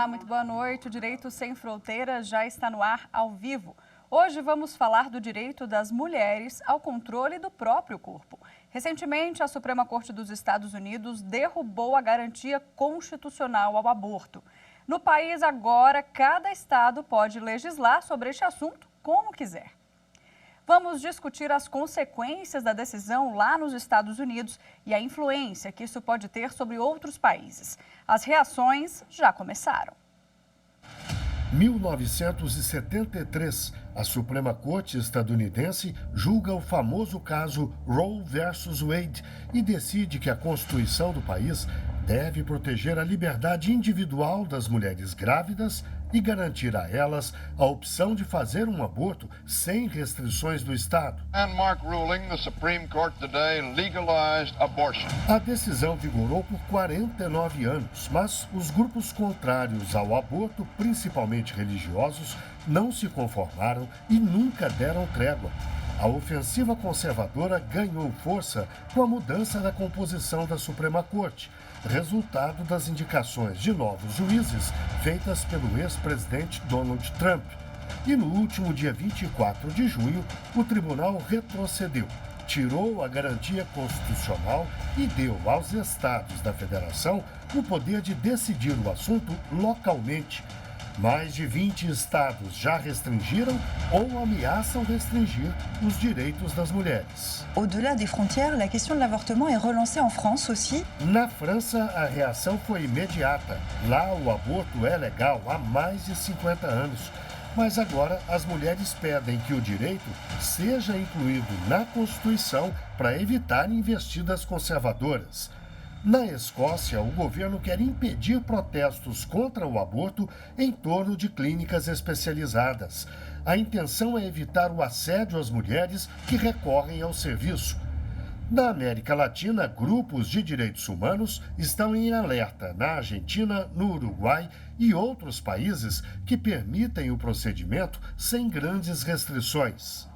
Olá, muito boa noite. O Direito Sem Fronteiras já está no ar ao vivo. Hoje vamos falar do direito das mulheres ao controle do próprio corpo. Recentemente, a Suprema Corte dos Estados Unidos derrubou a garantia constitucional ao aborto. No país, agora, cada estado pode legislar sobre este assunto como quiser. Vamos discutir as consequências da decisão lá nos Estados Unidos e a influência que isso pode ter sobre outros países. As reações já começaram. 1973, a Suprema Corte estadunidense julga o famoso caso Roe versus Wade e decide que a Constituição do país deve proteger a liberdade individual das mulheres grávidas e garantir a elas a opção de fazer um aborto sem restrições do Estado. Landmark ruling, the Supreme Court today legalized abortion. A decisão vigorou por 49 anos, mas os grupos contrários ao aborto, principalmente religiosos, não se conformaram e nunca deram trégua. A ofensiva conservadora ganhou força com a mudança na composição da Suprema Corte, resultado das indicações de novos juízes feitas pelo ex-presidente Donald Trump. E no último dia 24 de junho, o tribunal retrocedeu, tirou a garantia constitucional e deu aos estados da federação o poder de decidir o assunto localmente. Mais de 20 estados já restringiram ou ameaçam restringir os direitos das mulheres. Au-delà des frontières, la question de l'avortement est relancée en France aussi. Na França, a reação foi imediata. Lá, o aborto é legal há mais de 50 anos. Mas agora, as mulheres pedem que o direito seja incluído na Constituição para evitar investidas conservadoras. Na Escócia, o governo quer impedir protestos contra o aborto em torno de clínicas especializadas. A intenção é evitar o assédio às mulheres que recorrem ao serviço. Na América Latina, grupos de direitos humanos estão em alerta na Argentina, no Uruguai e outros países que permitem o procedimento sem grandes restrições.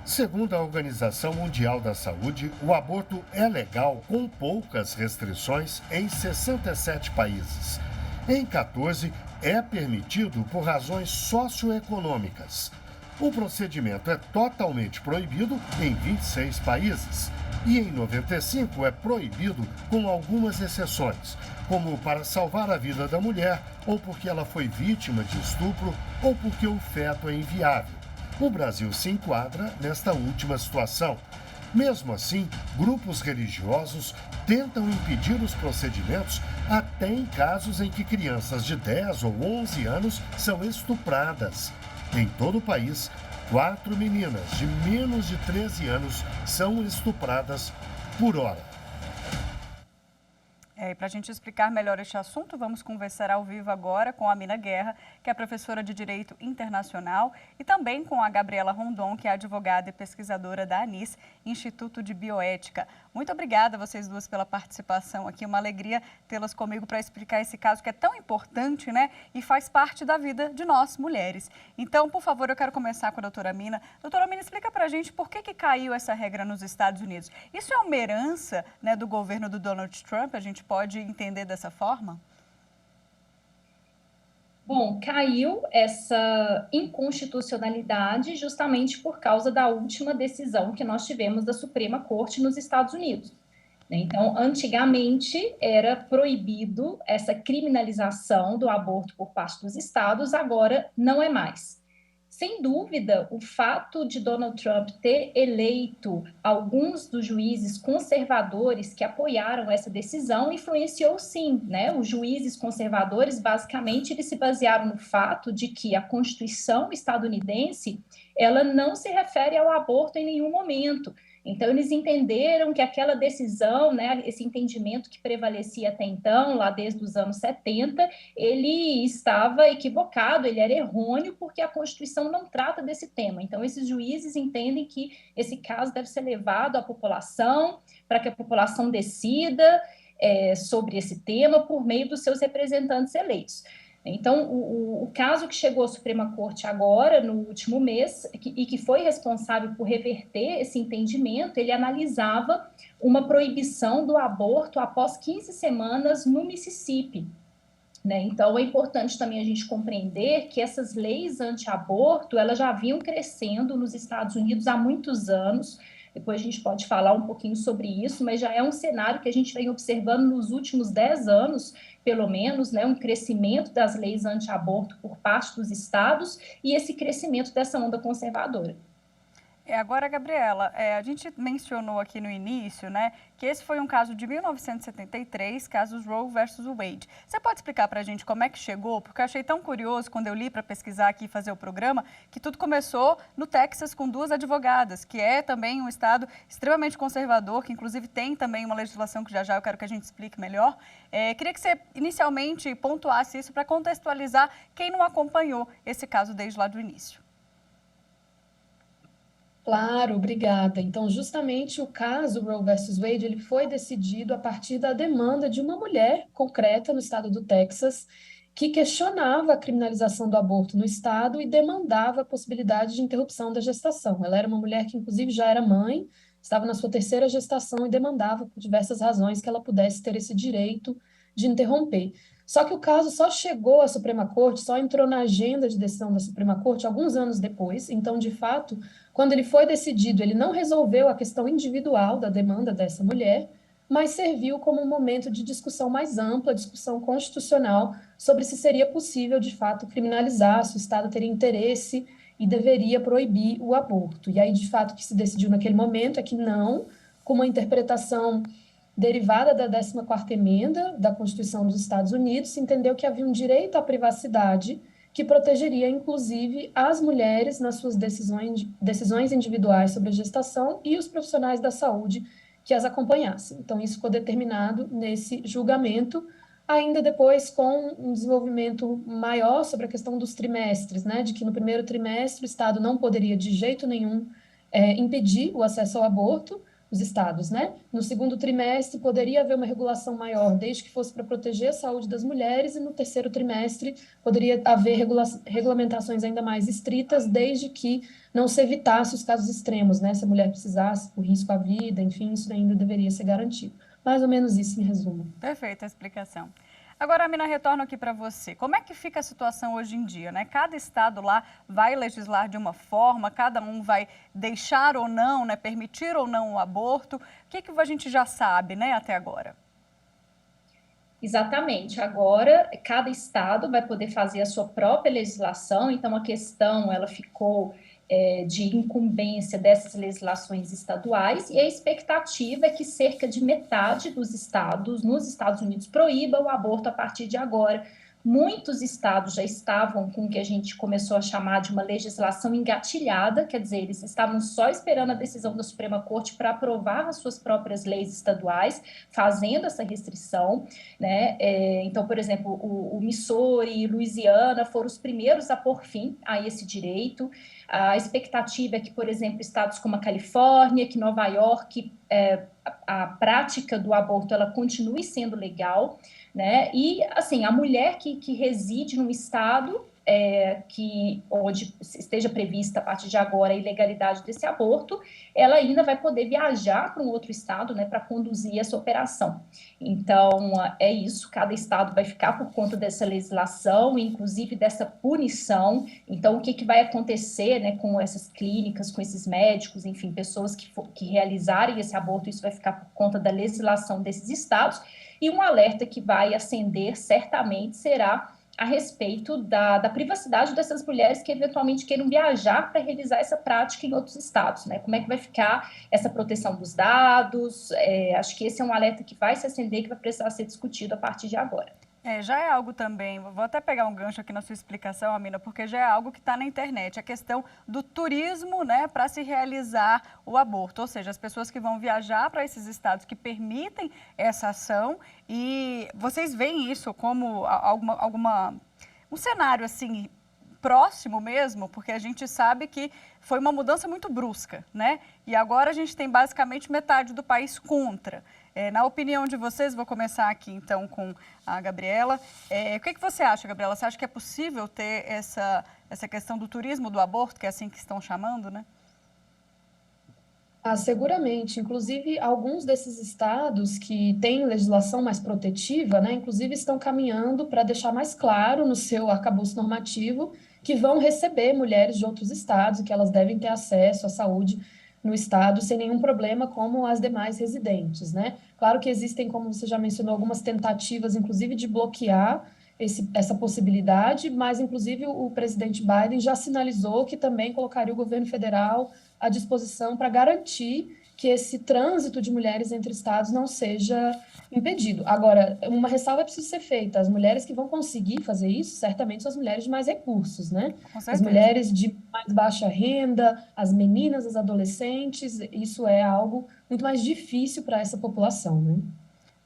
Segundo a Organização Mundial da Saúde, o aborto é legal com poucas restrições em 67 países. Em 14, é permitido por razões socioeconômicas. O procedimento é totalmente proibido em 26 países. E em 95 é proibido com algumas exceções, como para salvar a vida da mulher, ou porque ela foi vítima de estupro, ou porque o feto é inviável. O Brasil se enquadra nesta última situação. Mesmo assim, grupos religiosos tentam impedir os procedimentos até em casos em que crianças de 10 ou 11 anos são estupradas. Em todo o país, 4 meninas de menos de 13 anos são estupradas por hora. E para a gente explicar melhor este assunto, vamos conversar ao vivo agora com a Mina Guerra, que é professora de Direito Internacional, e também com a Gabriela Rondon, que é advogada e pesquisadora da ANIS, Instituto de Bioética. Muito obrigada a vocês duas pela participação aqui, uma alegria tê-las comigo para explicar esse caso que é tão importante, né, e faz parte da vida de nós, mulheres. Então, por favor, eu quero começar com a doutora Mina. Doutora Mina, explica para a gente por que caiu essa regra nos Estados Unidos. Isso é uma herança, né, do governo do Donald Trump? A gente pode entender dessa forma? Bom, caiu essa inconstitucionalidade justamente por causa da última decisão que nós tivemos da Suprema Corte nos Estados Unidos. Então, antigamente era proibido essa criminalização do aborto por parte dos estados, agora não é mais. Sem dúvida, o fato de Donald Trump ter eleito alguns dos juízes conservadores que apoiaram essa decisão influenciou sim, né? Os juízes conservadores, basicamente, eles se basearam no fato de que a Constituição estadunidense, ela não se refere ao aborto em nenhum momento. Então, eles entenderam que aquela decisão, né, esse entendimento que prevalecia até então, lá desde os anos 70, ele estava equivocado, ele era errôneo, porque a Constituição não trata desse tema. Então, esses juízes entendem que esse caso deve ser levado à população, para que a população decida sobre esse tema por meio dos seus representantes eleitos. Então, o caso que chegou à Suprema Corte agora, no último mês, e que foi responsável por reverter esse entendimento, ele analisava uma proibição do aborto após 15 semanas no Mississippi. Né? Então, é importante também a gente compreender que essas leis anti-aborto, elas já vinham crescendo nos Estados Unidos há muitos anos. Depois a gente pode falar um pouquinho sobre isso, mas já é um cenário que a gente vem observando nos últimos 10 anos, pelo menos, né, um crescimento das leis anti-aborto por parte dos estados e esse crescimento dessa onda conservadora. Agora, Gabriela, a gente mencionou aqui no início, né, que esse foi um caso de 1973, casos Roe versus Wade. Você pode explicar para a gente como é que chegou? Porque eu achei tão curioso quando eu li para pesquisar aqui e fazer o programa, que tudo começou no Texas com 2 advogadas, que é também um estado extremamente conservador, que inclusive tem também uma legislação que já eu quero que a gente explique melhor. Queria que você inicialmente pontuasse isso para contextualizar quem não acompanhou esse caso desde lá do início. Claro, obrigada. Então, justamente o caso Roe versus Wade, ele foi decidido a partir da demanda de uma mulher concreta no estado do Texas, que questionava a criminalização do aborto no estado e demandava a possibilidade de interrupção da gestação. Ela era uma mulher que, inclusive, já era mãe, estava na sua 3ª gestação e demandava, por diversas razões, que ela pudesse ter esse direito de interromper. Só que o caso só chegou à Suprema Corte, só entrou na agenda de decisão da Suprema Corte alguns anos depois. Então, de fato, quando ele foi decidido, ele não resolveu a questão individual da demanda dessa mulher, mas serviu como um momento de discussão mais ampla, discussão constitucional, sobre se seria possível, de fato, criminalizar, se o Estado teria interesse e deveria proibir o aborto. E aí, de fato, o que se decidiu naquele momento é que não, com uma interpretação derivada da 14ª emenda da Constituição dos Estados Unidos, se entendeu que havia um direito à privacidade que protegeria, inclusive, as mulheres nas suas decisões individuais sobre a gestação e os profissionais da saúde que as acompanhassem. Então, isso ficou determinado nesse julgamento, ainda depois com um desenvolvimento maior sobre a questão dos trimestres, né, de que no primeiro trimestre o Estado não poderia, de jeito nenhum, impedir o acesso ao aborto, os estados, né? No segundo trimestre poderia haver uma regulação maior, desde que fosse para proteger a saúde das mulheres, e no terceiro trimestre poderia haver regulamentações ainda mais estritas, desde que não se evitasse os casos extremos, né? Se a mulher precisasse, por risco à vida, enfim, isso ainda deveria ser garantido. Mais ou menos isso em resumo. Perfeita a explicação. Agora, Amina, retorno aqui para você. Como é que fica a situação hoje em dia, né? Cada estado lá vai legislar de uma forma, cada um vai deixar ou não, né, permitir ou não o aborto. O que a gente já sabe, né, até agora? Exatamente. Agora, cada estado vai poder fazer a sua própria legislação, então a questão, ela ficou de incumbência dessas legislações estaduais, e a expectativa é que cerca de metade dos estados nos Estados Unidos proíba o aborto a partir de agora. Muitos estados já estavam com o que a gente começou a chamar de uma legislação engatilhada, quer dizer, eles estavam só esperando a decisão da Suprema Corte para aprovar as suas próprias leis estaduais, fazendo essa restrição, né? Então, por exemplo, o Missouri e Louisiana foram os primeiros a pôr fim a esse direito. A expectativa é que, por exemplo, estados como a Califórnia, que Nova York, a prática do aborto ela continue sendo legal, né? E, assim, a mulher que reside num estado onde esteja prevista a partir de agora a ilegalidade desse aborto, ela ainda vai poder viajar para um outro estado, né, para conduzir essa operação. Então, é isso, cada estado vai ficar por conta dessa legislação, inclusive dessa punição. Então, o que vai acontecer, né, com essas clínicas, com esses médicos, enfim, pessoas que realizarem esse aborto, isso vai ficar por conta da legislação desses estados. E um alerta que vai acender certamente será a respeito da privacidade dessas mulheres que eventualmente queiram viajar para realizar essa prática em outros estados, né? Como é que vai ficar essa proteção dos dados? Acho que esse é um alerta que vai se acender, que vai precisar ser discutido a partir de agora. Já é algo também, vou até pegar um gancho aqui na sua explicação, Amina, porque já é algo que está na internet, a questão do turismo, né, para se realizar o aborto, ou seja, as pessoas que vão viajar para esses estados que permitem essa ação, e vocês veem isso como um cenário assim próximo mesmo, porque a gente sabe que foi uma mudança muito brusca, né? E agora a gente tem basicamente metade do país contra. Na opinião de vocês, vou começar aqui então com a Gabriela. O que você acha, Gabriela? Você acha que é possível ter essa questão do turismo do aborto, que é assim que estão chamando, né? Seguramente. Inclusive, alguns desses estados que têm legislação mais protetiva, né, inclusive estão caminhando para deixar mais claro no seu arcabouço normativo que vão receber mulheres de outros estados e que elas devem ter acesso à saúde no estado sem nenhum problema, como as demais residentes, né? Claro que existem, como você já mencionou, algumas tentativas, inclusive, de bloquear essa possibilidade, mas, inclusive, o presidente Biden já sinalizou que também colocaria o governo federal à disposição para garantir que esse trânsito de mulheres entre estados não seja impedido. Agora, uma ressalva é preciso ser feita: as mulheres que vão conseguir fazer isso, certamente, são as mulheres de mais recursos, né? Com As certeza. mulheres de mais baixa renda, as meninas, as adolescentes, isso é algo muito mais difícil para essa população, né?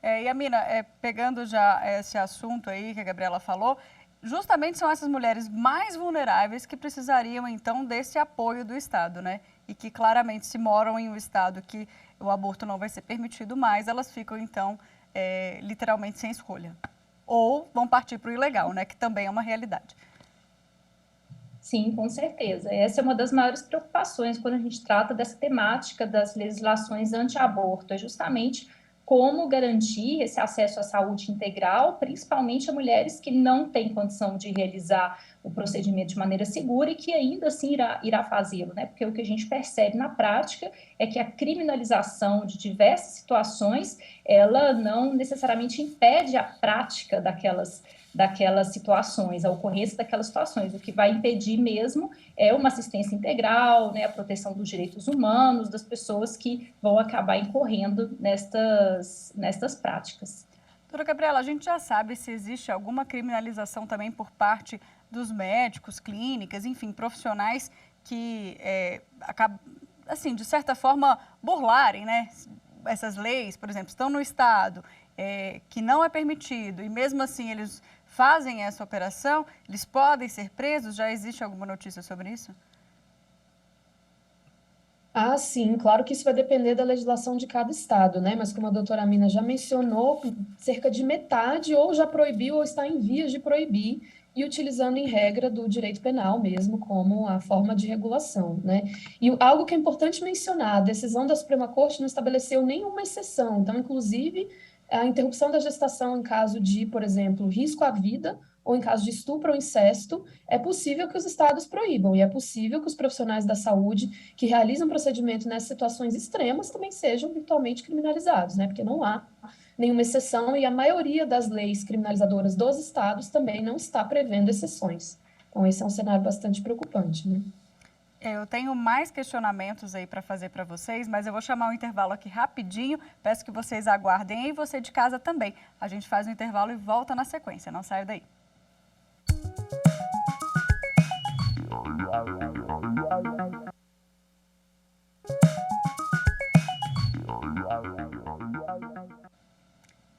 E Amina, pegando já esse assunto aí que a Gabriela falou, justamente são essas mulheres mais vulneráveis que precisariam, então, desse apoio do Estado, né? E que claramente, se moram em um estado que o aborto não vai ser permitido mais, elas ficam, então, literalmente sem escolha. Ou vão partir para o ilegal, né? Que também é uma realidade. Sim, com certeza. Essa é uma das maiores preocupações quando a gente trata dessa temática das legislações anti-aborto, é justamente como garantir esse acesso à saúde integral, principalmente a mulheres que não têm condição de realizar o procedimento de maneira segura e que ainda assim irá fazê-lo, né? Porque o que a gente percebe na prática é que a criminalização de diversas situações, ela não necessariamente impede a prática daquelas situações, a ocorrência daquelas situações. O que vai impedir mesmo é uma assistência integral, né, a proteção dos direitos humanos das pessoas que vão acabar incorrendo nestas práticas. Doutora Gabriela, a gente já sabe se existe alguma criminalização também por parte dos médicos, clínicas, enfim, profissionais que acabam, assim, de certa forma, burlarem, né, essas leis, por exemplo, estão no estado que não é permitido e mesmo assim eles fazem essa operação, eles podem ser presos? Já existe alguma notícia sobre isso? Sim, claro que isso vai depender da legislação de cada estado, né? Mas como a doutora Amina já mencionou, cerca de metade ou já proibiu ou está em vias de proibir e utilizando em regra do direito penal mesmo como a forma de regulação, né? E algo que é importante mencionar: a decisão da Suprema Corte não estabeleceu nenhuma exceção. Então, inclusive, a interrupção da gestação em caso de, por exemplo, risco à vida ou em caso de estupro ou incesto, é possível que os estados proíbam e é possível que os profissionais da saúde que realizam procedimento nessas situações extremas também sejam virtualmente criminalizados, né? Porque não há nenhuma exceção e a maioria das leis criminalizadoras dos estados também não está prevendo exceções. Então, esse é um cenário bastante preocupante, né? Eu tenho mais questionamentos aí para fazer para vocês, mas eu vou chamar um intervalo aqui rapidinho. Peço que vocês aguardem aí, você de casa também. A gente faz um intervalo e volta na sequência. Não saia daí.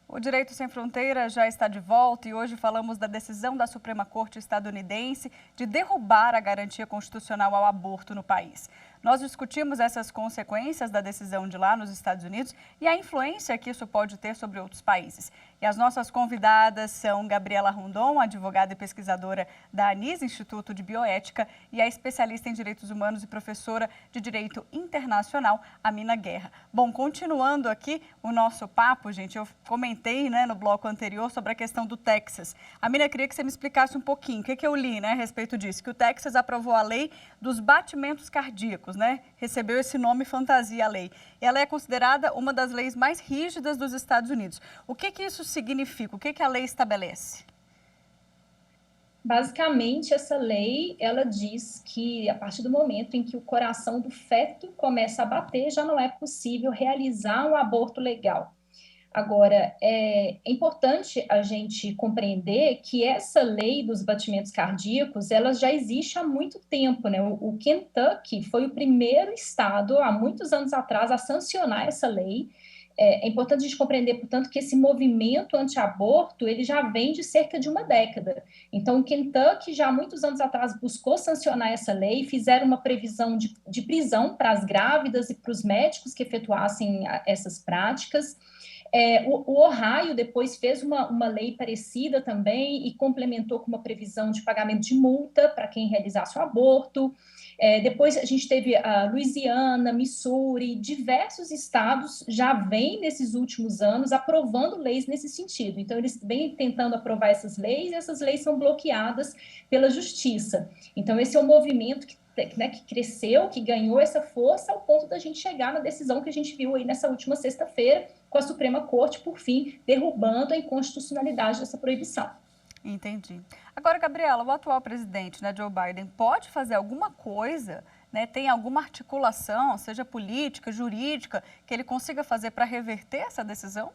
O Direito Sem Fronteira já está de volta e hoje falamos da decisão da Suprema Corte estadunidense de derrubar a garantia constitucional ao aborto no país. Nós discutimos essas consequências da decisão de lá nos Estados Unidos e a influência que isso pode ter sobre outros países. E as nossas convidadas são Gabriela Rondon, advogada e pesquisadora da ANIS, Instituto de Bioética, e a especialista em Direitos Humanos e professora de Direito Internacional, Amina Guerra. Bom, continuando aqui o nosso papo, gente, eu comentei, né, no bloco anterior sobre a questão do Texas. Amina, queria que você me explicasse um pouquinho o que eu li, né, a respeito disso, que o Texas aprovou a lei dos batimentos cardíacos, né? Recebeu esse nome fantasia, a lei. Ela é considerada uma das leis mais rígidas dos Estados Unidos. O que isso significa? O que a lei estabelece? Basicamente, essa lei, ela diz que a partir do momento em que o coração do feto começa a bater, já não é possível realizar um aborto legal. Agora, é importante a gente compreender que essa lei dos batimentos cardíacos, ela já existe há muito tempo, né? O Kentucky foi o primeiro estado, há muitos anos atrás, a sancionar essa lei. É importante a gente compreender, portanto, que esse movimento anti-aborto, ele já vem de cerca de uma década. Então, o Kentucky, já há muitos anos atrás, buscou sancionar essa lei, fizeram uma previsão de prisão para as grávidas e para os médicos que efetuassem essas práticas. O Ohio depois fez uma lei parecida também e complementou com uma previsão de pagamento de multa para quem realizasse o aborto. Depois a gente teve a Louisiana, Missouri, diversos estados já vêm nesses últimos anos aprovando leis nesse sentido. Então, eles vêm tentando aprovar essas leis e essas leis são bloqueadas pela justiça. Então, esse é um movimento que cresceu, que ganhou essa força ao ponto da gente chegar na decisão que a gente viu aí nessa última sexta-feira, com a Suprema Corte, por fim, derrubando a inconstitucionalidade dessa proibição. Entendi. Agora, Gabriela, o atual presidente, né, Joe Biden, pode fazer alguma coisa, né, tem alguma articulação, seja política, jurídica, que ele consiga fazer para reverter essa decisão?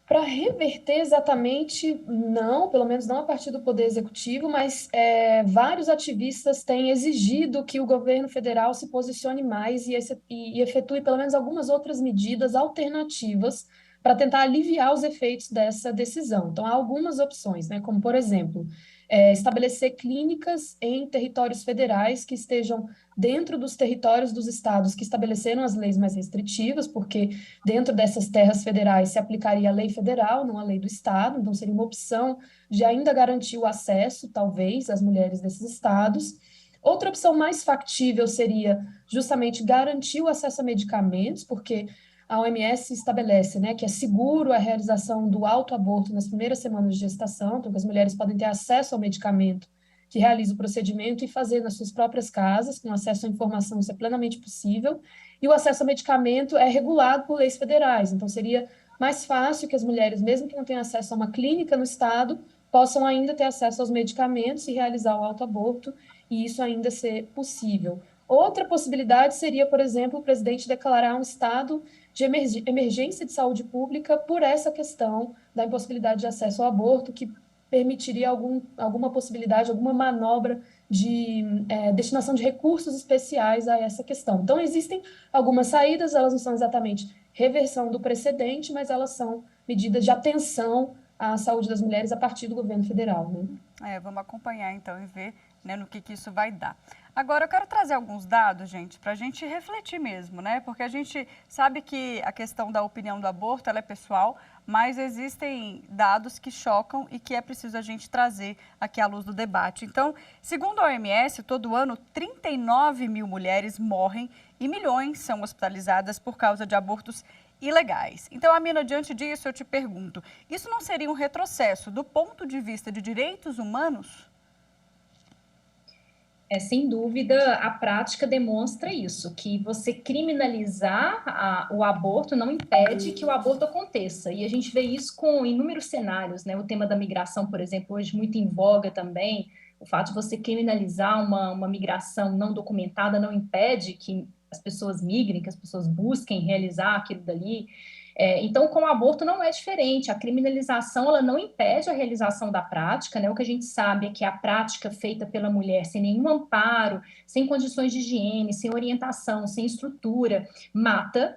Para reverter exatamente, não, pelo menos não a partir do Poder Executivo, mas vários ativistas têm exigido que o governo federal se posicione mais e efetue pelo menos algumas outras medidas alternativas para tentar aliviar os efeitos dessa decisão. Então, há algumas opções, né, como, por exemplo, estabelecer clínicas em territórios federais que estejam dentro dos territórios dos estados que estabeleceram as leis mais restritivas, porque dentro dessas terras federais se aplicaria a lei federal, não a lei do estado, então seria uma opção de ainda garantir o acesso, talvez, às mulheres desses estados. Outra opção mais factível seria justamente garantir o acesso a medicamentos, porque a OMS estabelece, né, que é seguro a realização do autoaborto nas primeiras semanas de gestação, então que as mulheres podem ter acesso ao medicamento que realiza o procedimento e fazer nas suas próprias casas, com acesso à informação, isso é plenamente possível, e o acesso ao medicamento é regulado por leis federais, então seria mais fácil que as mulheres, mesmo que não tenham acesso a uma clínica no estado, possam ainda ter acesso aos medicamentos e realizar o autoaborto, e isso ainda ser possível. Outra possibilidade seria, por exemplo, o presidente declarar um estado de emergência de saúde pública por essa questão da impossibilidade de acesso ao aborto, que permitiria alguma possibilidade, alguma manobra de destinação de recursos especiais a essa questão. Então, existem algumas saídas, elas não são exatamente reversão do precedente, mas elas são medidas de atenção à saúde das mulheres a partir do governo federal, né? Vamos acompanhar, então, e ver, né, no que isso vai dar. Agora, eu quero trazer alguns dados, gente, para a gente refletir mesmo, né? Porque a gente sabe que a questão da opinião do aborto, ela é pessoal, mas existem dados que chocam e que é preciso a gente trazer aqui à luz do debate. Então, segundo a OMS, todo ano 39 mil mulheres morrem e milhões são hospitalizadas por causa de abortos ilegais. Então, Amina, diante disso, eu te pergunto, isso não seria um retrocesso do ponto de vista de direitos humanos? Sem dúvida, a prática demonstra isso, que você criminalizar o aborto não impede que o aborto aconteça. E a gente vê isso com inúmeros cenários, né? O tema da migração, por exemplo, hoje muito em voga também. O fato de você criminalizar uma migração não documentada não impede que as pessoas migrem, que as pessoas busquem realizar aquilo dali. Então, com o aborto não é diferente, a criminalização ela não impede a realização da prática, né? O que a gente sabe é que a prática feita pela mulher sem nenhum amparo, sem condições de higiene, sem orientação, sem estrutura, mata.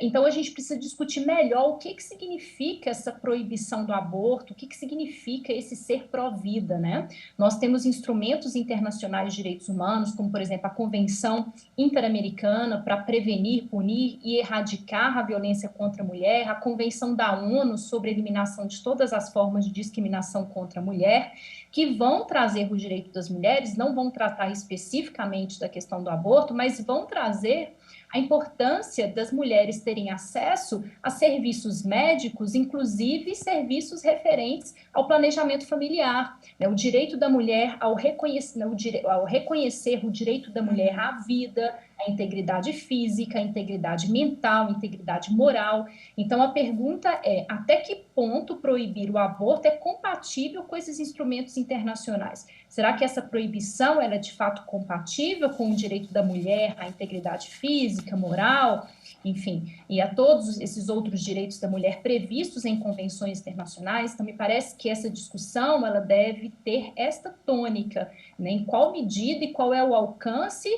Então, a gente precisa discutir melhor o que significa essa proibição do aborto, o que significa esse ser pró-vida, né? Nós temos instrumentos internacionais de direitos humanos, como, por exemplo, a Convenção Interamericana para prevenir, punir e erradicar a violência contra a mulher, a Convenção da ONU sobre a eliminação de todas as formas de discriminação contra a mulher, que vão trazer o direito das mulheres, não vão tratar especificamente da questão do aborto, mas vão trazer a importância das mulheres terem acesso a serviços médicos, inclusive serviços referentes ao planejamento familiar, né? O direito da mulher ao reconhecer o direito da mulher à vida, à integridade física, à integridade mental, à integridade moral. Então, a pergunta é, até que ponto proibir o aborto é compatível com esses instrumentos internacionais? Será que essa proibição ela é de fato compatível com o direito da mulher à integridade física, moral, enfim, e a todos esses outros direitos da mulher previstos em convenções internacionais? Então, me parece que essa discussão ela deve ter esta tônica, né? Em qual medida e qual é o alcance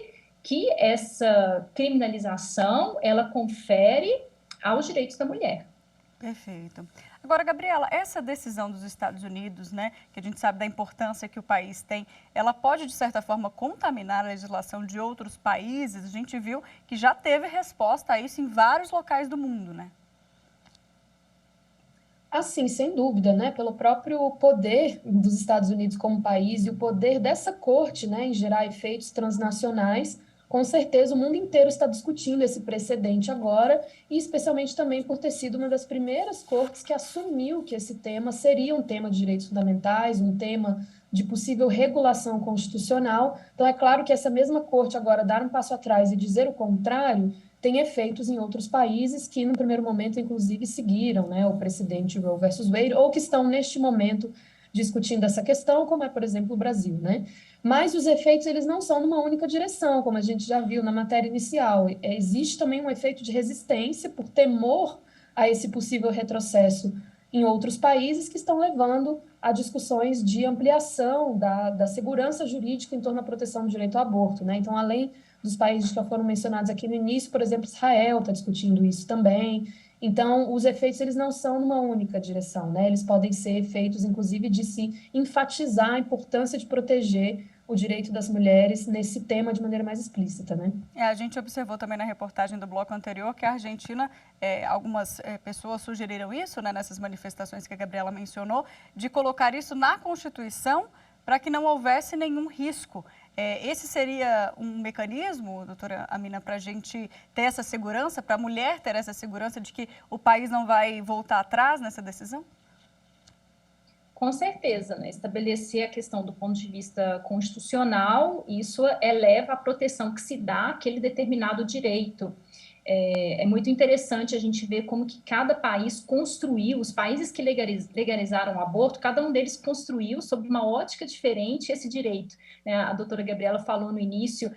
que essa criminalização ela confere aos direitos da mulher. Perfeito. Agora, Gabriela, essa decisão dos Estados Unidos, né, que a gente sabe da importância que o país tem, ela pode, de certa forma, contaminar a legislação de outros países? A gente viu que já teve resposta a isso em vários locais do mundo, né? Assim, sem dúvida, né? Pelo próprio poder dos Estados Unidos como país e o poder dessa corte, né, em gerar efeitos transnacionais, com certeza o mundo inteiro está discutindo esse precedente agora, e especialmente também por ter sido uma das primeiras cortes que assumiu que esse tema seria um tema de direitos fundamentais, um tema de possível regulação constitucional. Então, é claro que essa mesma corte agora dar um passo atrás e dizer o contrário tem efeitos em outros países que, no primeiro momento, inclusive, seguiram, né, o precedente Roe versus Wade, ou que estão, neste momento, discutindo essa questão, como é, por exemplo, o Brasil, né? Mas os efeitos, eles não são numa única direção, como a gente já viu na matéria inicial. Existe também um efeito de resistência por temor a esse possível retrocesso em outros países que estão levando a discussões de ampliação da segurança jurídica em torno da proteção do direito ao aborto, né? Então, além dos países que já foram mencionados aqui no início, por exemplo, Israel está discutindo isso também. Então, os efeitos, eles não são numa única direção, né? Eles podem ser efeitos, inclusive, de se enfatizar a importância de proteger o direito das mulheres nesse tema de maneira mais explícita, né? A gente observou também na reportagem do bloco anterior que a Argentina, algumas pessoas sugeriram isso, né, nessas manifestações que a Gabriela mencionou, de colocar isso na Constituição para que não houvesse nenhum risco. Esse seria um mecanismo, doutora Amina, para a gente ter essa segurança, para a mulher ter essa segurança de que o país não vai voltar atrás nessa decisão? Com certeza, né? Estabelecer a questão do ponto de vista constitucional, isso eleva a proteção que se dá àquele determinado direito. É muito interessante a gente ver como que cada país construiu, os países que legalizaram o aborto, cada um deles construiu sob uma ótica diferente esse direito, né? A doutora Gabriela falou no início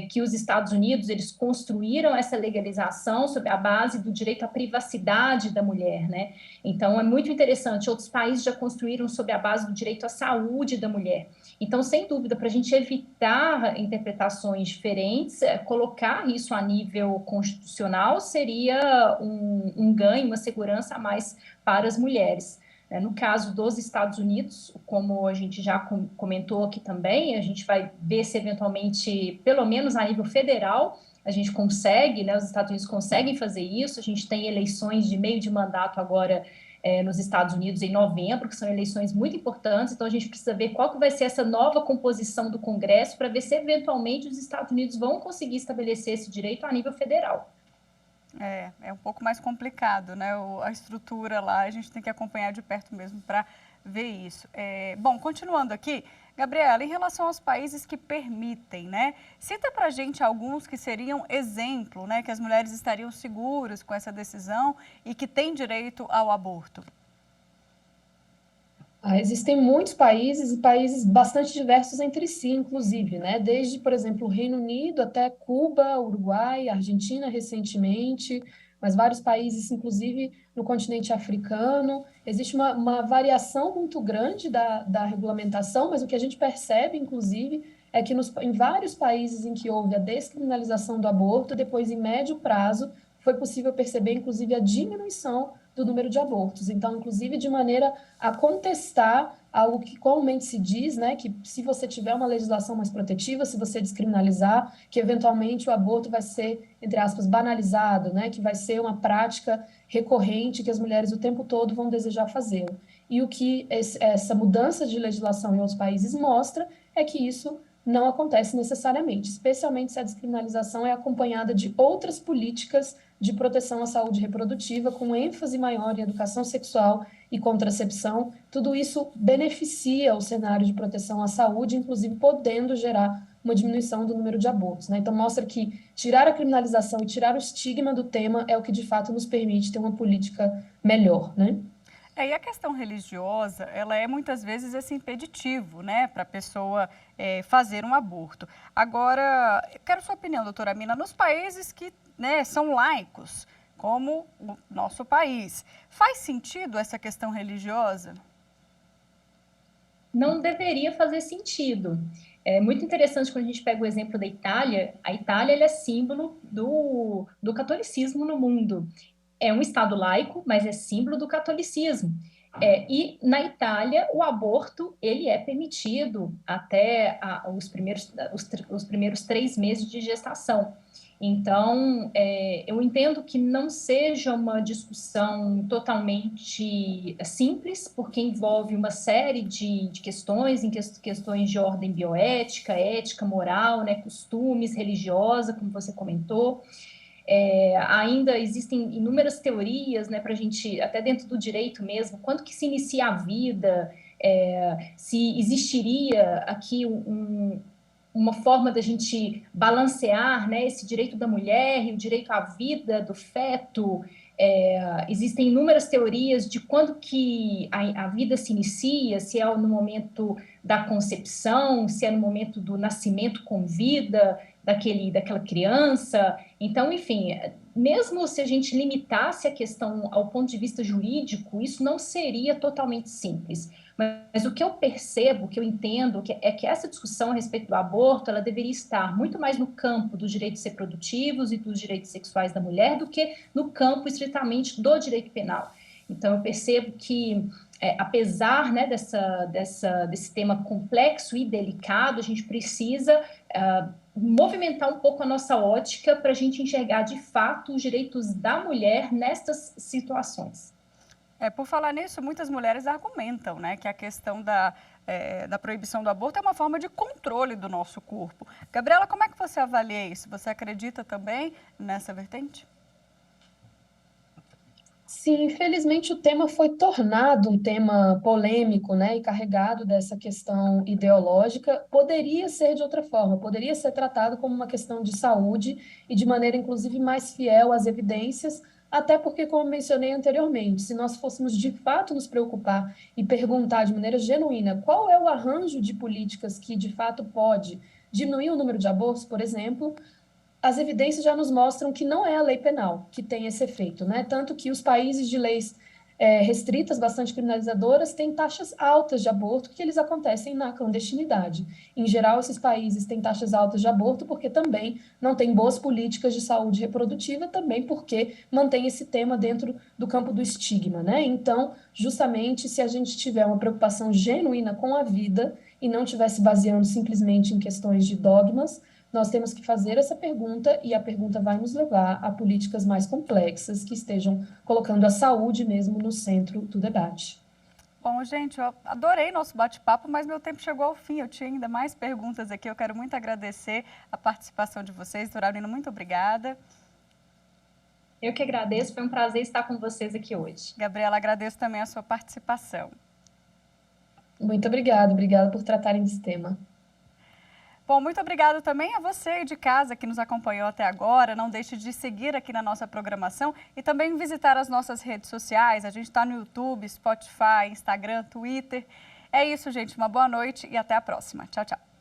que os Estados Unidos, eles construíram essa legalização sob a base do direito à privacidade da mulher, né? Então, é muito interessante, outros países já construíram sob a base do direito à saúde da mulher. Então, sem dúvida, para a gente evitar interpretações diferentes, colocar isso a nível constitucional seria um ganho, uma segurança a mais para as mulheres. No caso dos Estados Unidos, como a gente já comentou aqui também, a gente vai ver se eventualmente, pelo menos a nível federal, a gente consegue, né, os Estados Unidos conseguem fazer isso. A gente tem eleições de meio de mandato agora nos Estados Unidos em novembro, que são eleições muito importantes, então a gente precisa ver qual que vai ser essa nova composição do Congresso para ver se eventualmente os Estados Unidos vão conseguir estabelecer esse direito a nível federal. É um pouco mais complicado, né? A estrutura lá, a gente tem que acompanhar de perto mesmo para ver isso. Bom, continuando aqui, Gabriela, em relação aos países que permitem, né? Cita para a gente alguns que seriam exemplo, né? Que as mulheres estariam seguras com essa decisão e que têm direito ao aborto. Existem muitos países e países bastante diversos entre si, inclusive, né? Desde, por exemplo, o Reino Unido até Cuba, Uruguai, Argentina recentemente, mas vários países, inclusive no continente africano. Existe uma variação muito grande da regulamentação, mas o que a gente percebe, inclusive, é que em vários países em que houve a descriminalização do aborto, depois, em médio prazo, foi possível perceber, inclusive, a diminuição do número de abortos. Então, inclusive, de maneira a contestar algo que comumente se diz, né, que se você tiver uma legislação mais protetiva, se você descriminalizar, que eventualmente o aborto vai ser, entre aspas, banalizado, né, que vai ser uma prática recorrente que as mulheres o tempo todo vão desejar fazê-lo. E o que essa mudança de legislação em outros países mostra é que isso não acontece necessariamente, especialmente se a descriminalização é acompanhada de outras políticas de proteção à saúde reprodutiva, com ênfase maior em educação sexual e contracepção. Tudo isso beneficia o cenário de proteção à saúde, inclusive podendo gerar uma diminuição do número de abortos, né? Então, mostra que tirar a criminalização e tirar o estigma do tema é o que, de fato, nos permite ter uma política melhor, né? E a questão religiosa, ela é muitas vezes esse impeditivo, né, para a pessoa fazer um aborto. Agora, eu quero sua opinião, doutora Amina, nos países que, né, são laicos, como o nosso país, faz sentido essa questão religiosa? Não deveria fazer sentido. É muito interessante quando a gente pega o exemplo da Itália. A Itália, ela é símbolo do catolicismo no mundo. é um Estado laico, mas é símbolo do catolicismo. E na Itália, o aborto ele é permitido até os primeiros 3 meses de gestação. Então, eu entendo que não seja uma discussão totalmente simples, porque envolve uma série de questões, questões de ordem bioética, ética, moral, né, costumes, religiosa, como você comentou. Ainda existem inúmeras teorias, né, para a gente, até dentro do direito mesmo, quando que se inicia a vida, se existiria aqui uma forma da gente balancear, né, esse direito da mulher e o direito à vida do feto. Existem inúmeras teorias de quando que a vida se inicia, se é no momento da concepção, se é no momento do nascimento com vida daquela criança. Então, enfim, mesmo se a gente limitasse a questão ao ponto de vista jurídico, isso não seria totalmente simples. Mas o que eu percebo, o que eu entendo, é que essa discussão a respeito do aborto, ela deveria estar muito mais no campo dos direitos reprodutivos e dos direitos sexuais da mulher do que no campo estritamente do direito penal. Então, eu percebo que, apesar, né, desse tema complexo e delicado, a gente precisa movimentar um pouco a nossa ótica para a gente enxergar, de fato, os direitos da mulher nestas situações. Por falar nisso, muitas mulheres argumentam, né, que a questão da proibição do aborto é uma forma de controle do nosso corpo. Gabriela, como é que você avalia isso? Você acredita também nessa vertente? Sim, infelizmente o tema foi tornado um tema polêmico, né, e carregado dessa questão ideológica. Poderia ser de outra forma, poderia ser tratado como uma questão de saúde e de maneira, inclusive, mais fiel às evidências, até porque, como mencionei anteriormente, se nós fôssemos de fato nos preocupar e perguntar de maneira genuína qual é o arranjo de políticas que de fato pode diminuir o número de abortos, por exemplo, as evidências já nos mostram que não é a lei penal que tem esse efeito, né? Tanto que os países de leis restritas, bastante criminalizadoras, têm taxas altas de aborto, que eles acontecem na clandestinidade. Em geral, esses países têm taxas altas de aborto porque também não têm boas políticas de saúde reprodutiva, também porque mantém esse tema dentro do campo do estigma, né? Então, justamente, se a gente tiver uma preocupação genuína com a vida e não tivesse baseando simplesmente em questões de dogmas, nós temos que fazer essa pergunta e a pergunta vai nos levar a políticas mais complexas que estejam colocando a saúde mesmo no centro do debate. Bom, gente, eu adorei nosso bate-papo, mas meu tempo chegou ao fim. Eu tinha ainda mais perguntas aqui. Eu quero muito agradecer a participação de vocês. Doralina, muito obrigada. Eu que agradeço. Foi um prazer estar com vocês aqui hoje. Gabriela, agradeço também a sua participação. Muito obrigada por tratarem desse tema. Bom, muito obrigada também a você de casa que nos acompanhou até agora. Não deixe de seguir aqui na nossa programação e também visitar as nossas redes sociais. A gente está no YouTube, Spotify, Instagram, Twitter. É isso, gente. Uma boa noite e até a próxima. Tchau, tchau.